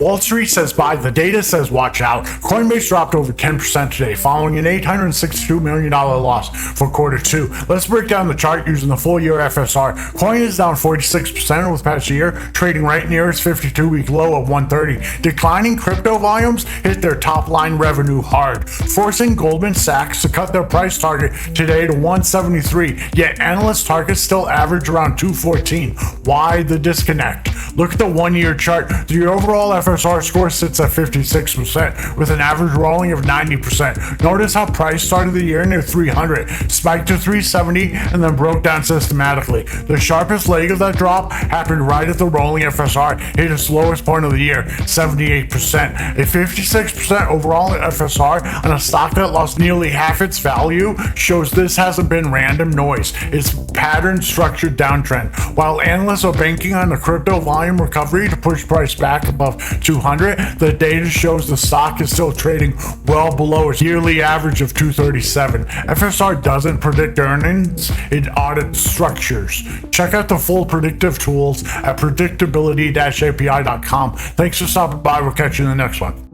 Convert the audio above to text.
Wall Street says buy, the data says watch out. Coinbase dropped over 10% today, following an $862 million loss for Q2. Let's break down the chart using the full year FSR. Coin is down 46% over the past year, trading right near its 52-week low of 130. Declining crypto volumes hit their top line revenue hard, forcing Goldman Sachs to cut their price target today to 173, yet analyst targets still average around 214. Why the disconnect? Look at the 1 year chart. The overall FSR score sits at 56%, with an average rolling of 90%. Notice how price started the year near 300, spiked to 370, and then broke down systematically. The sharpest leg of that drop happened right at the rolling FSR, hit its lowest point of the year, 78%. A 56% overall FSR on a stock that lost nearly half its value shows this hasn't been random noise. It's pattern structured downtrend. While analysts are banking on the crypto volume recovery to push price back above 200, the data shows the stock is still trading well below its yearly average of 237. FSR doesn't predict earnings, it audits structures. Check out the full predictive tools at predictability-api.com. Thanks for stopping by. We'll catch you in the next one.